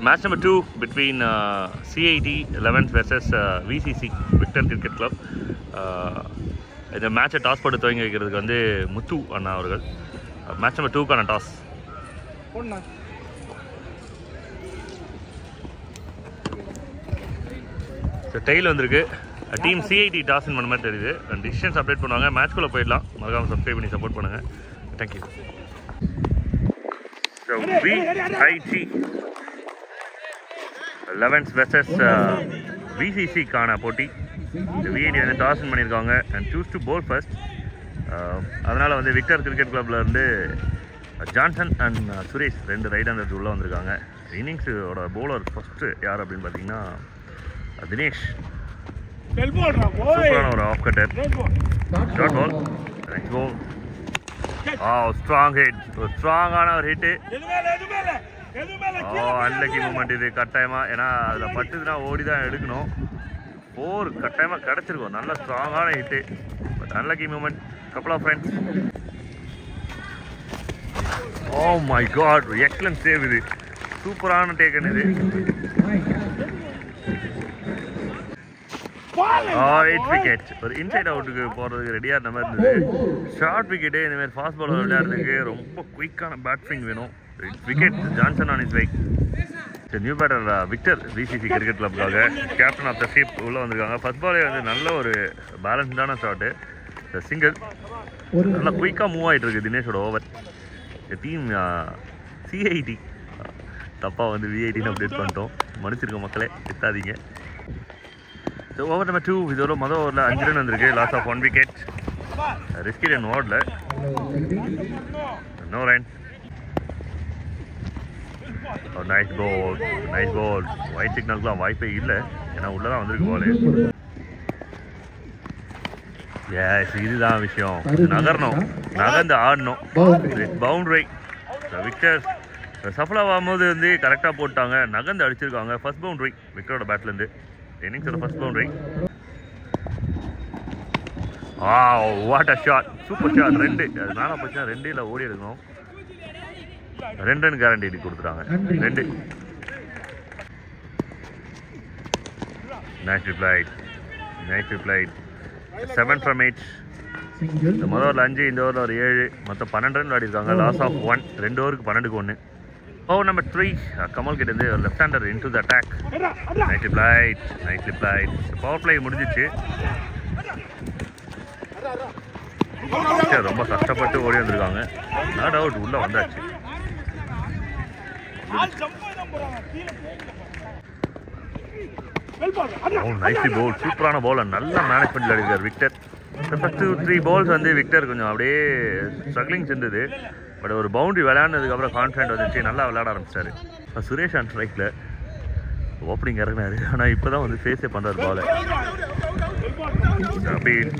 match number 2 between CIT 11th versus VCC Victor Cricket Club. இந்த மேட்சை toss போட்டு துவங்கி வைக்கிறதுக்கு வந்து முத்து அண்ணா அவர்கள். மேட்ச் நம்பர் 2க்கான டாஸ். ஸோ டெய்ல் வந்திருக்கு. டீம் சிஐடி டாஸ் பண்ண மாதிரி தெரியுது. டிசிஷன்ஸ் அப்டேட் பண்ணுவாங்க. மேட்ச்குள்ளே போயிடலாம். மறக்காமல் சப்ஸ்கிரைப் பண்ணி சப்போர்ட் பண்ணுங்கள். Thank you. So VIT 11th versus VCCக்கான போட்டி. VIT வந்து டாஸ் பண்ணியிருக்காங்க and choose to bowl first. அதனால் வந்து விக்டர் கிரிக்கெட் கிளப்பில் இருந்து Johnson and Suresh 2 right handers உள்ளே வந்திருக்காங்க. இன்னிங்ஸோட பவுலர் ஃபஸ்ட்டு யார் அப்படின்னு பார்த்தீங்கன்னா தினேஷ். சூப்பரான ஒரு off cutter. Short ball. Next ball. Strong hit. ஒரு ஸ்ட்ராங்கான ஒரு ஹிட்டு. அன்லக்கி மூமெண்ட் இது கட்டாயமாக. ஏன்னா அதில் பட்டுதுன்னா ஓடி தான் எடுக்கணும். 4 கட்டாயமாக கிடச்சிருக்கும். நல்ல ஸ்ட்ராங்கான hit. But unlucky moment. Couple of friends. Oh my god, excellent save இது. சூப்பரான டேக்கன் இது. 8 விக்கெட். ஒரு இன்சைட் அவுட்டுக்கு போகிறதுக்கு ரெடியாக இருந்த மாதிரி இருந்தது. Short wicket. இந்தமாதிரி ஃபாஸ்ட் பாலர் விளையாடுறதுக்கு ரொம்ப குயிக்கான பேட்ஸ்விங் வேணும். Wicket. Johnson on is right. New batter Victor VCC cricket கிளப்புக்காக கேப்டன் ஆஃப் த ஷிப் உள்ளே வந்திருக்காங்க. ஃபர்ஸ்ட் பாலே வந்து நல்ல ஒரு பேலன்ஸ்டான ஷாட்டு. சிங்கிள். நல்லா குயிக்காக மூவ் ஆகிட்டு இருக்கு தினேஷோட ஓவர். டீம் சிஐடி தப்பாக வந்து VITன்னு அப்டேட் பண்ணிட்டோம். மன்னிச்சிருக்க மக்களே, எத்தாதீங்க. So over number 2. இதோட மொதல் ஓவரில் 5 ரன் வந்திருக்கு. Loss of 1 wicket. Risky run ஓடல. No run. Nice ball. Nice ball. Wide சிக்னலுக்குலாம் வாய்ப்பே இல்லை. ஏன்னா உள்ளே தான் வந்திருக்கு பால். எஸ், இதுதான் விஷயம். நகரணும், நகர்ந்து ஆடணும். பவுண்டரி. விக்டர் சஃபலாக ஆகும்போது வந்து கரெக்டாக போட்டாங்க. நகர்ந்து அடிச்சிருக்காங்க. ஃபர்ஸ்ட் பவுண்டரி விக்டரோட பேட்லேருந்து. இன்னிங்ஸோட first boundary. What a shot. Super shot. 2 அது மேலே போச்சுன்னா 2 ஓடி எடுக்கணும். 2 ரன் கேரண்டி கொடுத்துட்டாங்க. 2. Nice replied. Nice replied. 7 from 8. இந்த முதல் ஓவரில் 5, இந்த ஓவரில் ஒரு 7. மொத்தம் 12 ரன் விளையாடிருக்காங்க. Loss of 1. 2 ஓவருக்கு 12க்கு 1. Over number 3. கமல் கிட்ட இருந்து left hander into the attack. Nice replied. Nice replied. Power play முடிஞ்சிச்சு. ரொம்ப கஷ்டப்பட்டு ஓடி வந்திருக்காங்க. Not out. உள்ள வந்தாச்சு. நைஸ்லி போல். சூப்பரான பால். நல்லா மேனேஜ் பண்ணி விளையாடிருக்கார் விக்டர். ஃபர்ஸ்ட் 3 பால்ஸ் வந்து விக்டர் கொஞ்சம் அப்படியே ஸ்ட்ரகிளிங்ஸ் இருந்தது. பட் ஒரு பவுண்டரி விளையாடுனதுக்கப்புறம் கான்ஃபிடென்ட் வந்துச்சு. நல்லா விளையாட ஆரம்பிச்சாரு. சுரேஷ் ஆன் ஸ்ட்ரைக்கில் ஓப்பனிங் இறங்கினாரு. ஆனால் இப்போ தான் வந்து ஃபேஸே பண்ணுறாரு பாலை.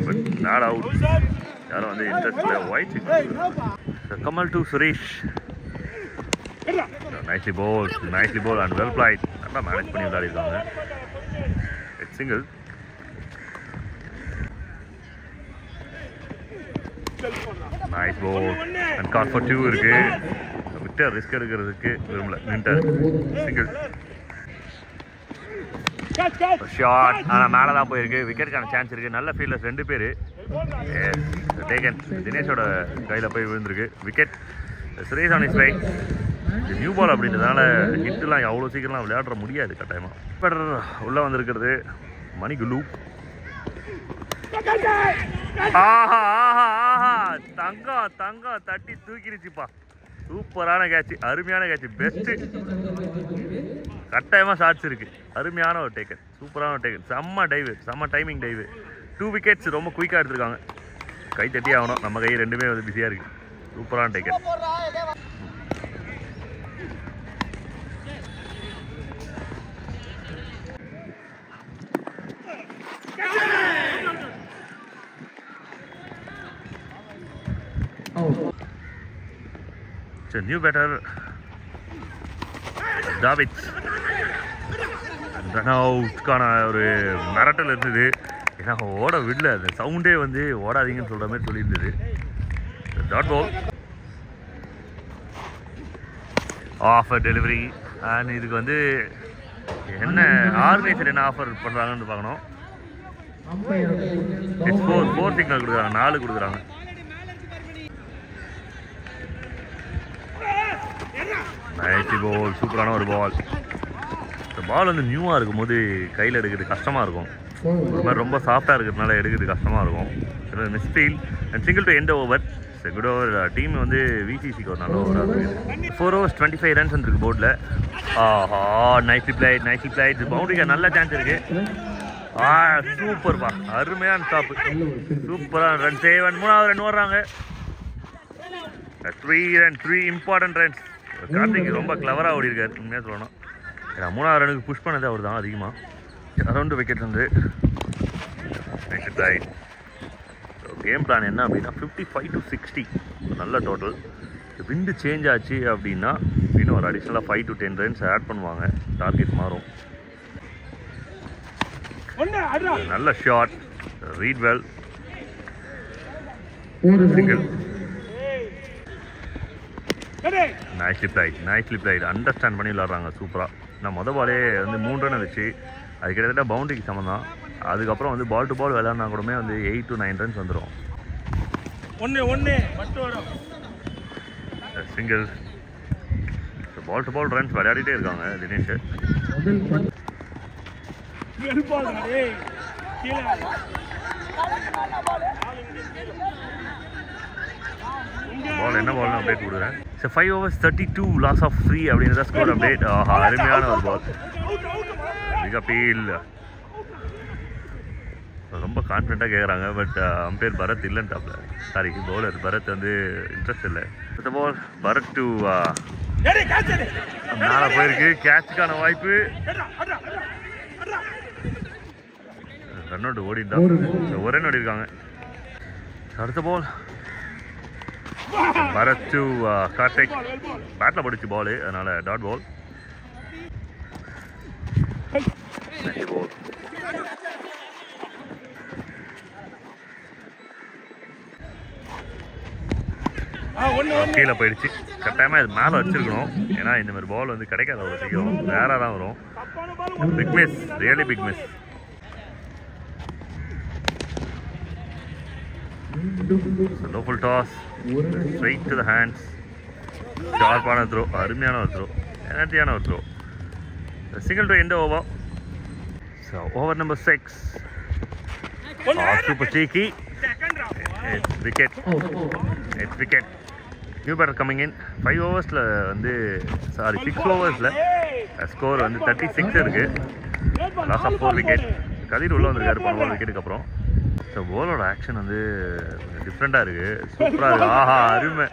But not out. யாரும் வந்து இன்ட்ரெஸ்ட் இல்லை. Wide signal. Kamal to Suresh. Nicely bowl. Nicely bowl and well played. நல்லா மேனேஜ் பண்ணி விளையாடிருக்காங்க. Single. Nice ball and call for 2 இருக்கு. விக்டர் ரிஸ்க் எடுக்கிறதுக்கு விரும்பல. நின்ட்டார். சிங்கிள். ஷார்ட். ஆனால் மேலே தான் போயிருக்கு. விக்கெட்டுக்கான சான்ஸ் இருக்குது. நல்ல ஃபீல்டர்ஸ் 2 பேர். டேக்கன். தினேஷோட கையில் போய் விழுந்திருக்கு. Wicket. Suresh on is right. New ball அப்படின்றதுனால ஹிட்லாம் அவ்வளோ சீக்கிரம்லாம் விளையாட முடியாது கட்டாயமாக. இப்போ உள்ளே வந்திருக்கிறது மணிகுலு. ஆஹா ஆஹா ஆஹா. தங்கம் தங்கம் தட்டி தூக்கிடுச்சுப்பா. சூப்பரான கேட்ச். அருமையான கேட்ச். பெஸ்ட்டு. கட்டாயமாக ஷாட்ஸ் இருக்குது. அருமையான ஒரு டேக்கன். சூப்பரான ஒரு டேக்கன். செம்ம டைவு. செம்ம டைமிங் டைவு. 2 விக்கெட்ஸ். ரொம்ப குயிக்காக எடுத்துருக்காங்க. கை தட்டி ஆகணும். நம்ம கை 2மே வந்து பிஸியாக இருக்குது. சூப்பரான taken. New batter David. Run அவுட்கான ஒரு மிரட்டல் இருந்தது. ஏன்னா ஓட விடல. அந்த சவுண்டே வந்து ஓடாதீங்கன்னு சொல்கிற மாதிரி சொல்லியிருந்தது. Dot ball. Off delivery. And இதுக்கு வந்து என்ன ஆர்கனைசர் என்ன ஆஃபர் பண்ணுறாங்கன்னு பார்க்கணும். ஃபோர் சிக்னல் கொடுக்குறாங்க, 4 கொடுக்குறாங்க. நைஸ் பால், சூப்பரான ஒரு பால். இந்த பால் வந்து நியூவாக இருக்கும்போது கையில் எடுக்கிறது கஷ்டமாக இருக்கும். ஒரு மாதிரி ரொம்ப சாஃப்டாக இருக்கிறதுனால எடுக்கிறது கஷ்டமாக இருக்கும். Misfield and single to end over. Good over. Team வந்து விசிசிக்கு ஒரு நல்ல ஓவராக இருக்குது. 4 overs 25 runs இருக்குது போர்டில். ஆஹா, நைஸ்லி பிளேட். பவுண்டரிக்கு நல்ல சான்ஸ் இருக்குது. சூப்பர்ப்பா, அருமையான ஸ்டாப்பு, சூப்பரான ரன். 3வது ரன் ஓடுறாங்க. 3 இம்பார்ட்டன்ட் ரன்ஸ். கார்த்திக் ரொம்ப கிளவராக ஓடி இருக்காரு உண்மையாக சொல்லணும். 3வது ரனுக்கு புஷ் பண்ணது அவர் தான் அதிகமாக. அரௌண்ட் விக்கெட் வந்து கேம் பிளான் என்ன அப்படின்னா 55 to 60 நல்ல டோட்டல். விண்டு சேஞ்ச் ஆச்சு அப்படின்னா இன்னும் ஒரு அடிஷ்னலாக 5 to 10 runs ஆட் பண்ணுவாங்க. டார்கெட் மாறும். நல்ல shot, read well, single. Nicely played. Understand பண்ணி விளாட்றாங்க சூப்பராக. நான் பாலே வந்து 3 ரன் வச்சு அது கிட்டத்தட்ட பவுண்டரிக்கு சமம் தான். அதுக்கப்புறம் வந்து பால் டு பால் விளையாடினா கூடமே வந்து 8 to 9 runs வந்துடும். Single. Ball to ball runs விளையாடிட்டே இருக்காங்க தினேஷ். பால் என்ன பால்னு அப்டேட் கொடுக்குறேன். 5 overs 32 loss of 3 அப்படின்றத ஸ்கோர் அப்டேட். அருமையான ஒரு பால். மிக பீல். ரொம்ப கான்ஃபிடென்ட்டாக கேட்குறாங்க. பட் அம்பையர் பரத் இல்லைன்ட்டாப்ல. சாரி, பவுலர் பரத் வந்து இன்ட்ரெஸ்ட் இல்லை. இந்த பால் பரத் டு மேலே போயிருக்கு. கேட்சுக்கான வாய்ப்பு. ரன் அவுட் ஓடிட்டான். ஒரே நோடி இருக்காங்க. அடுத்த பால் பரத் டு கார்த்திக். பேட்டில் படிச்சு பால், அதனால டாட் பால். கீழே போயிடுச்சு. கட்டாயமாக இது மேலே வச்சிருக்கணும். ஏன்னா இந்த மாதிரி பால் வந்து கிடைக்காது அவ்வளோ சீக்கிரம், ரேராக தான் வரும். Big miss, really big miss. Low full toss, straight to the hands. ஷார்ப்பான த்ரோ, அருமையான ஒரு த்ரோ, எனர்ஜியான ஒரு throw. Single to end over. So over number 6. Super cheeky. It's wicket. New batter coming in. 5 overs வந்து sorry 6 overs score வந்து 36 இருக்கு. Loss of 4 wicket. கதிர் உள்ள வந்திருக்காரு 4 விக்கெட்டுக்கு அப்புறம். ஸோ பாலோட ஆக்ஷன் வந்து டிஃப்ரெண்ட்டாக இருக்குது, சூப்பராக இருக்குது. ஆஹா, அருமை.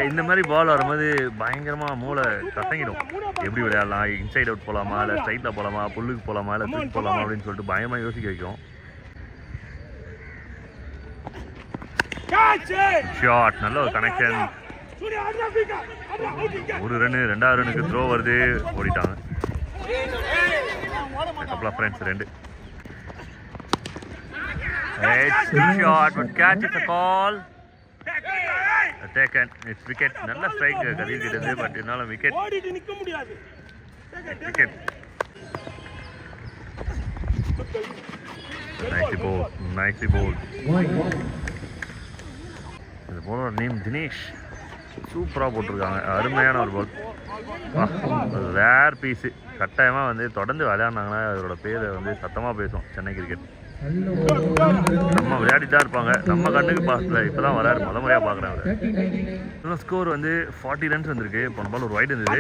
இந்த மாதிரி பால் வரும்போது பயங்கரமாக மூளை கசங்கிடும். எப்படி விளையாடலாம், இன்சைட் அவுட் போகலாமா, இல்லை ஸ்ட்ரைட்டில் போகலாமா, புல்லுக்கு போகலாமா, இல்லை தூக்கி போகலாமா அப்படின்னு சொல்லிட்டு பயமாக யோசிக்க வைக்கும். ஷாட், நல்ல ஒரு கனெக்ஷன். 1 ரன், 2வது ரனுக்கு த்ரோ வருது, ஓடிட்டாங்க. Couple of runs 2. It's good shot, but catch is a call. Taken. It's wicket. நல்ல ஸ்ட்ரைக் கதிர் கிட்டது, பட் என்னால விக்கெட். Wicket. Nicely bowled. இந்த bowler நேம் தினேஷ். சூப்பராக போட்டிருக்காங்க, அருமையான ஒரு பால். Rare piece. கட்டாயமாக வந்து தொடர்ந்து விளையாடினாங்கன்னா அதோட பேரை வந்து சத்தமாக பேசும் சென்னை கிரிக்கெட். நம்ம விளையாடிட்டு தான் இருப்பாங்க, நம்ம கண்ணுக்கு பார்க்கல. இப்போ தான் வராரு, முறையாக பார்க்குறாங்க. இன்னும் ஸ்கோர் வந்து 40 runs வந்திருக்கு. போன பால் ஒரு வைட் இருந்தது.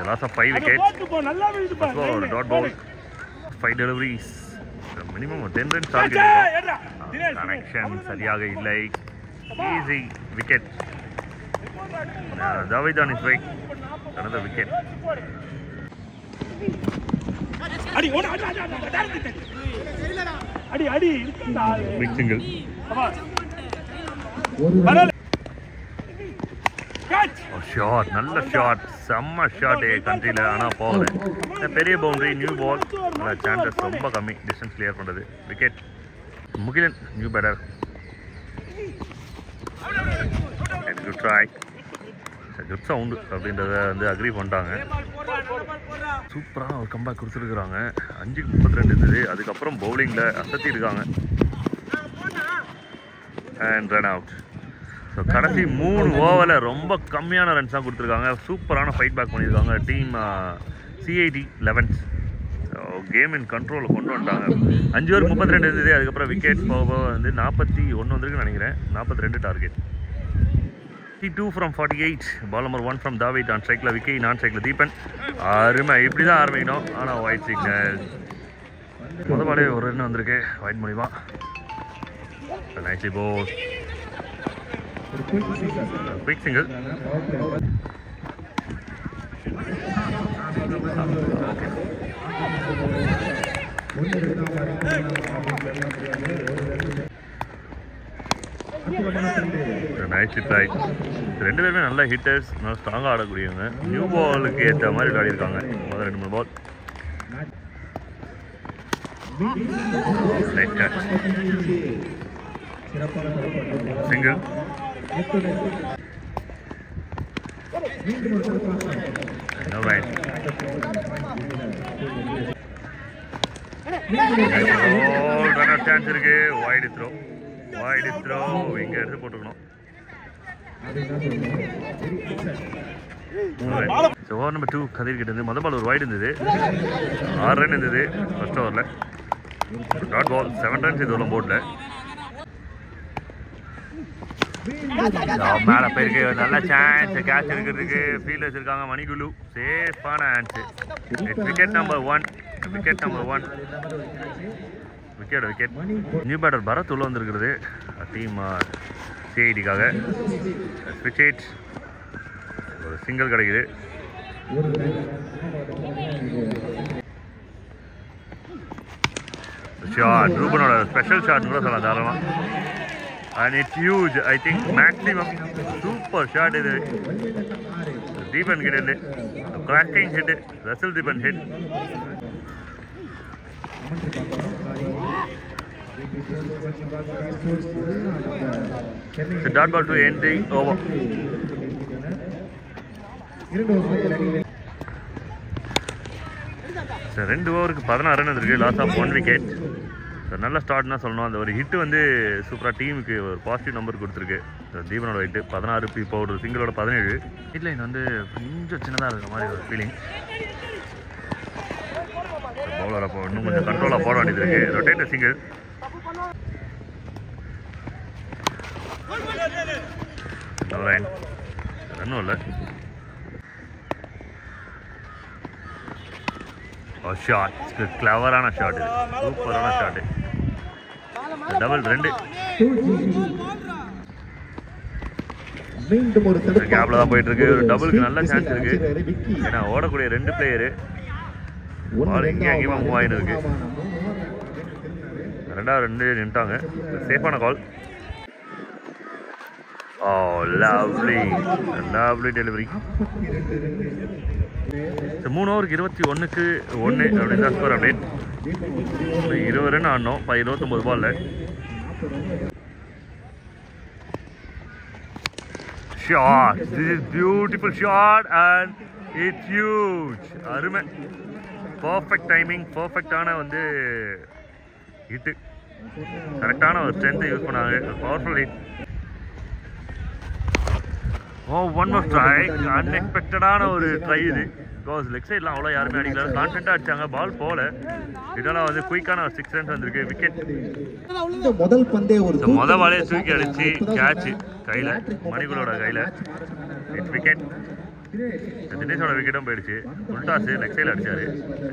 Loss of 5 wickets. ஒரு dot ball, 5 deliveries. Minimum 10 runs target. Connection சரியாக இல்லை. Easy wicket. Javed on his way. another wicket. Big single. Shot, நல்ல ஷாட், செம்ம ஷாட் கண்ட்ரியில். ஆனால் போகல. பெரிய பவுண்டரி, நியூ பால், சான்சஸ் ரொம்ப கம்மி டிஸ்டன்ஸ் கிளியர் பண்ணுறது. Wicket. Mukilan new batter. Let's go try. Good sound அப்படின்றத வந்து அக்ரி பண்ணிட்டாங்க. சூப்பரான ஒரு கம்பேக் கொடுத்துருக்குறாங்க. 5-32 இருந்தது. அதுக்கப்புறம் பவுலிங்கில் அசத்தி இருக்காங்க. And run out. ஸோ கடைசி 3 ஓவரில் ரொம்ப கம்மியான ரன்ஸ் தான் கொடுத்துருக்காங்க. சூப்பரான ஃபைட் பேக் பண்ணியிருக்காங்க டீம் CID 11s. கேம் இன் கண்ட்ரோலில் கொண்டு வந்துட்டாங்க. 5 ஓவர் 32 இருந்தது. அதுக்கப்புறம் விக்கெட் போக வந்து 41 வந்துருக்குன்னு நினைக்கிறேன். 42 target. 52 from 48. Ball number 1 from David. On ஸ்ட்ரைக்கில் விக்கி, நான் ஸ்ட்ரைக்கில் தீபன். அருமை. இப்படி தான் ஆரம்பிக்கணும். ஆனால் ஒயிட் சிக்னல். முதல் பாலே ஒரு ரன் வந்திருக்கு ஒயிட் மூலிமா. Nicely bowl. Quick single. Nice try. 2 பேருமே நல்ல ஹிட்டர்ஸ், நல்லா ஸ்ட்ராங்காக ஆடக்கூடியவங்க. நியூ பாலுக்கு ஏற்ற மாதிரி விளையாடிருக்காங்க முதல் 2-3 பால். சிங்கிள். சான்ஸ் இருக்கு. Wide throw, wide throw. இங்க எடுத்து போட்டுக்கணும். ஓவர் நம்பர் 2 கதிர் கிட்ட இருந்து முதல் பால் ஒரு வைடு இருந்தது. 6 ரன் இருந்தது ஃபர்ஸ்ட் ஓவரில். டாட் பால் 7 ரன்ஸ் இது உள்ள போர்டில். மேலே போயிருக்கு. நல்ல சான்ஸ். கேட்ச் எடுக்கிறதுக்கு ஃபீல்டர்ஸ் இருக்காங்க. மணிகுலு சேஃபான ஆன்ஸ். Wicket number 1. Wicket number 1. Wicket. New batter Bharat உள்ள வந்துருக்கிறது டீம் CIDக்காக. விக்கெட். ஒரு சிங்கிள் கிடைக்குது. ஷாட். ரூபனோட ஸ்பெஷல் ஷாட்னு கூட சொல்லலாம் தாராளமாக. And it's huge. I think maximum super shot is Deepan get it. Cracking hit. Russell Deepan hit. So dot ball to end the over. So 2 ஓவருக்கு 16 ரன் இருக்கு. Loss of 1 wicket. நல்ல ஸ்டார்ட்னா சொல்லணும். அந்த ஒரு ஹிட்டு வந்து சூப்பராக டீமுக்கு ஒரு பாசிட்டிவ் நம்பர் கொடுத்துருக்கு. தீபனோட ஹிட்டு 16. இப்போ ஒரு சிங்கிளோட 17. ஹிட் லைன் வந்து கொஞ்சம் சின்னதாக இருக்கிற மாதிரி ஒரு ஃபீலிங். பவுலர் அப்போ இன்னும் கொஞ்சம் கண்ட்ரோலாக போட வேண்டியது இருக்கு. Rotate single. ரன்னும் இல்லை. ஷாட். கிளவரான ஷாட். இது சூப்பரான ஷாட். டபுள் 2. கேப்ல தான் போயிட்டு இருக்கு. ஒரு டபுளுக்கு நல்ல சான்ஸ் இருக்கு. ஏன்னா ஓடக்கூடிய 2 பிளேயரு பால் இங்கே அங்கேயுமா மூவ் ஆகிட்டு இருக்கு. 2வது 2 நின்ட்டாங்க. சேஃபான கால். ஓ லவ்லி டெலிவரி. 3 ஓவருக்கு 21க்கு 1 அப்படின்னு தான் ஸ்கோர் அப்டேட். 20 ரன் ஆடணும் 29 பாலில். Shot. This is beautiful shot and it's huge. அருமை. Perfect timing. பர்ஃபெக்டான வந்து ஹிட்டு. கரெக்டான ஒரு ஸ்ட்ரென்த்தை யூஸ் பண்ணாங்க. Powerful hit. One more strike. அன்எக்ஸ்பெக்டடான ஒரு ட்ரை இது. பிகாஸ் லெக் சைட்லாம் அவ்வளோ யாருமே அடிக்கல. கான்ஃபிடென்ட்டாக அடிச்சாங்க. பால் போல. இதெல்லாம் வந்து குயிக்கான ஒரு 6 ரன்ஸ் வந்திருக்கு. விக்கெட். முதல் பாலே தூக்கி அடிச்சு கேட்ச் கையில், மணிகுலோட கையில். It's wicket. தினேஷோட விக்கெட்டும் போயிடுச்சு. உல்டாஸ் லெக் சைடில் அடிச்சாரு.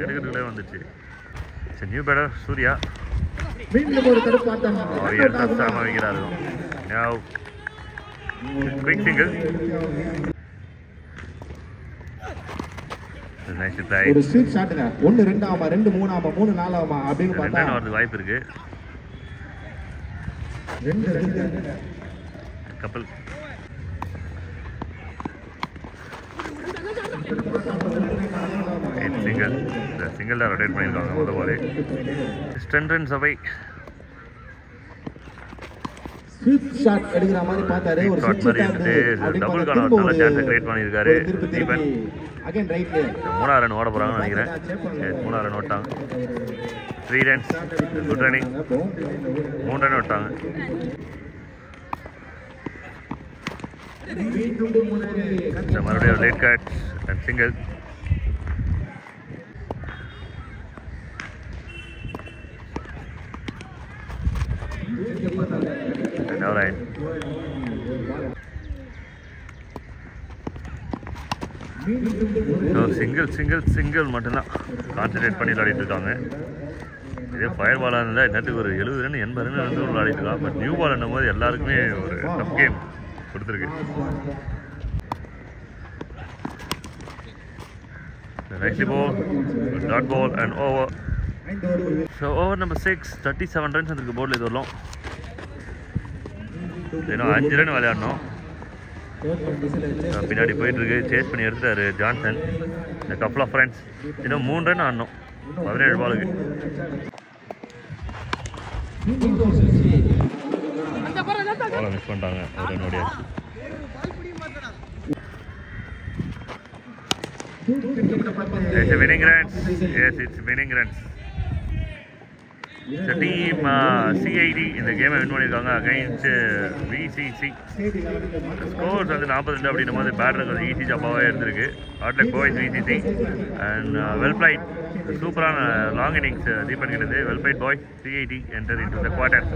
எடுக்கிறதுக்குள்ளே வந்துடுச்சு. சரி, நியூ பேட்டர் சூர்யா. வைக்கிறாரு. Quick single. Nice try. ஒரு ஸ்ட்ரீட் ஷாட்ங்க. 1 2 ஆமா 2 3 ஆமா 3 4 ஆமா அப்படினு பார்த்தா ரெண்டு வரது வாய்ப்பு இருக்கு. 2 கப்பல். சிங்கிள். இந்த சிங்கிள் தான் ரொட்டேட் பண்ணிருக்காங்க முதல் பாலே. 10 runs away. ஸ்வீப் ஷாட் எடுக்கிற மாதிரி பார்த்தாரு. ஒரு ஷாட் மாதிரி எடுத்துட்டு டபுள் கான நல்ல சான்ஸ் கிரியேட் பண்ணியிருக்காரு தீபன். அகைன் ரைட்ல 3 ரன் ஓட போறாங்கன்னு நினைக்கிறேன். 3 ரன் ஓட்டாங்க. 3 ரன்ஸ் குட் ரன்னிங். 3 ரன் ஓட்டாங்க. மறுபடியும் late catch and single. Single மட்டும்தான் கான்சன்ட்ரேட் பண்ணி விளையாடிட்டு இருக்காங்க. இதே ஃபயர் பாலாக இருந்தால் என்னத்துக்கு ஒரு 70 ரன் 80 ரன் வந்து விளையாடிட்டு இருக்காங்க. பட் நியூ பால் என்னும் போது எல்லாருக்குமே ஒரு டஃப் கேம் கொடுத்துருக்கு. Nicely ball, dot ball and over. So over number 6, 37 runs வந்திருக்கு போர்டில். இது வரலாம் இன்னும் 5 ரன் விளையாடணும். பின்னாடி போயிட்டுருக்கு. சேஸ் பண்ணி எடுத்துட்டாரு ஜான்சன். இந்த கப்பல் ஆஃப் ரன்ஸ். இன்னும் 3 ரன் ஆடணும் 17 பாலுக்கு. பாலை மிஸ் பண்ணிட்டாங்க ஒரு ரன்னோடைய. It's a winning runs. Yes, it's winning runs. The team CID இந்த கேமை வின் பண்ணியிருக்காங்க அகைன்ஸ்ட் VCC. ஸ்கோர்ஸ் வந்து 42 அப்படின்னும் போது பேட்டருக்கு வந்து ஈஸி ஜாப்பாகவே இருந்திருக்கு. Hard luck boys VCC and well played. சூப்பரான லாங் இன்னிங்ஸ் தீபன் கிட்டது. Well played boys CID enter into the quarter.